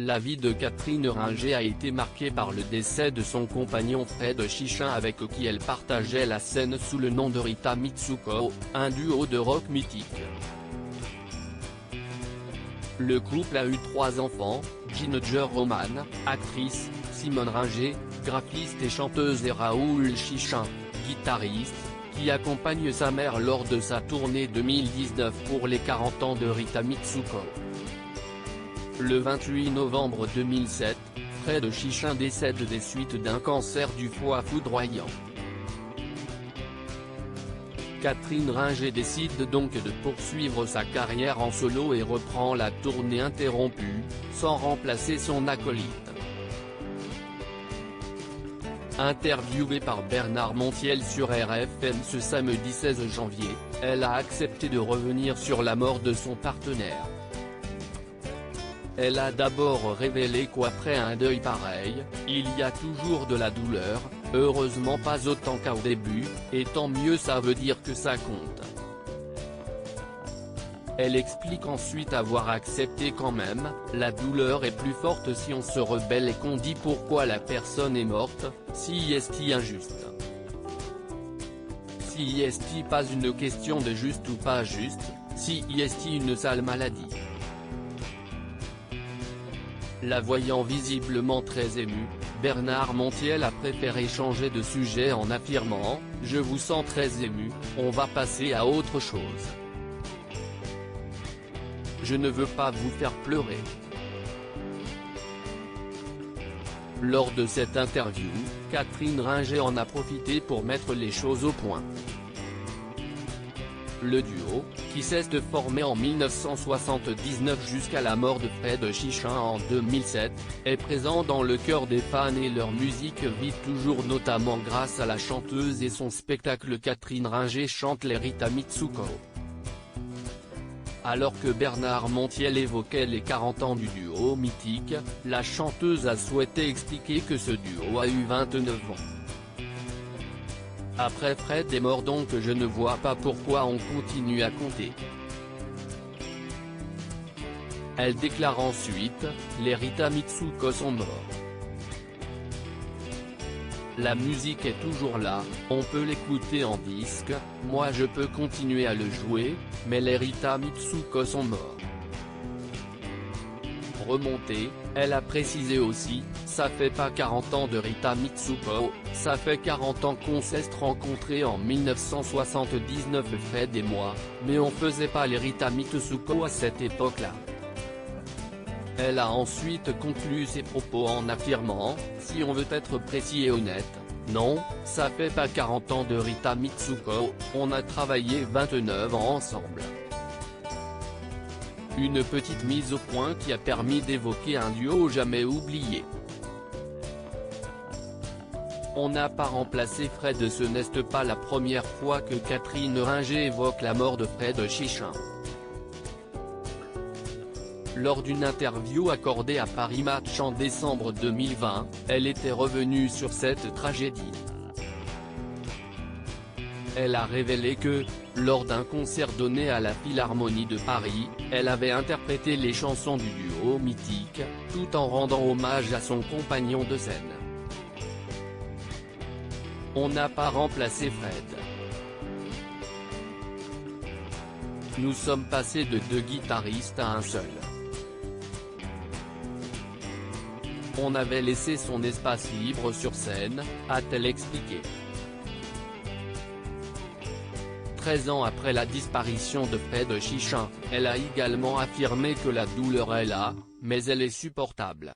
La vie de Catherine Ringer a été marquée par le décès de son compagnon Fred Chichin avec qui elle partageait la scène sous le nom de Rita Mitsuko, un duo de rock mythique. Le couple a eu 3 enfants, Ginger Roman, actrice, Simone Ringer, graphiste et chanteuse et Raoul Chichin, guitariste, qui accompagne sa mère lors de sa tournée 2019 pour les 40 ans de Rita Mitsuko. Le 28 novembre 2007, Fred Chichin décède des suites d'un cancer du foie foudroyant. Catherine Ringer décide donc de poursuivre sa carrière en solo et reprend la tournée interrompue, sans remplacer son acolyte. Interviewée par Bernard Montiel sur RFM ce samedi 16 janvier, elle a accepté de revenir sur la mort de son partenaire. Elle a d'abord révélé qu'après un deuil pareil, il y a toujours de la douleur, heureusement pas autant qu'au début, et tant mieux, ça veut dire que ça compte. Elle explique ensuite avoir accepté quand même, la douleur est plus forte si on se rebelle et qu'on dit pourquoi la personne est morte, si est-il injuste. Si est-il pas une question de juste ou pas juste, si est-il une sale maladie. La voyant visiblement très émue, Bernard Montiel a préféré changer de sujet en affirmant « Je vous sens très ému, on va passer à autre chose. Je ne veux pas vous faire pleurer ». Lors de cette interview, Catherine Ringer en a profité pour mettre les choses au point. Le duo, qui s'est formé en 1979 jusqu'à la mort de Fred Chichin en 2007, est présent dans le cœur des fans et leur musique vit toujours, notamment grâce à la chanteuse et son spectacle. Catherine Ringer chante les Rita Mitsuko. Alors que Bernard Montiel évoquait les 40 ans du duo mythique, la chanteuse a souhaité expliquer que ce duo a eu 29 ans. Après Fred est mort, donc je ne vois pas pourquoi on continue à compter. Elle déclare ensuite, les Rita Mitsuko sont morts. La musique est toujours là, on peut l'écouter en disque, moi je peux continuer à le jouer, mais les Rita Mitsuko sont morts. Remontée, elle a précisé aussi, ça fait pas 40 ans de Rita Mitsuko, ça fait 40 ans qu'on s'est rencontrés en 1979 Fred et moi, mais on faisait pas les Rita Mitsuko à cette époque-là. Elle a ensuite conclu ses propos en affirmant, si on veut être précis et honnête, non, ça fait pas 40 ans de Rita Mitsuko, on a travaillé 29 ans ensemble. Une petite mise au point qui a permis d'évoquer un duo jamais oublié. On n'a pas remplacé Fred. Ce n'est pas la première fois que Catherine Ringer évoque la mort de Fred Chichin. Lors d'une interview accordée à Paris Match en décembre 2020, elle était revenue sur cette tragédie. Elle a révélé que, lors d'un concert donné à la Philharmonie de Paris, elle avait interprété les chansons du duo mythique, tout en rendant hommage à son compagnon de scène. On n'a pas remplacé Fred. Nous sommes passés de 2 guitaristes à un seul. On avait laissé son espace libre sur scène, a-t-elle expliqué. 13 ans après la disparition de Fred Chichin, elle a également affirmé que la douleur est là, mais elle est supportable.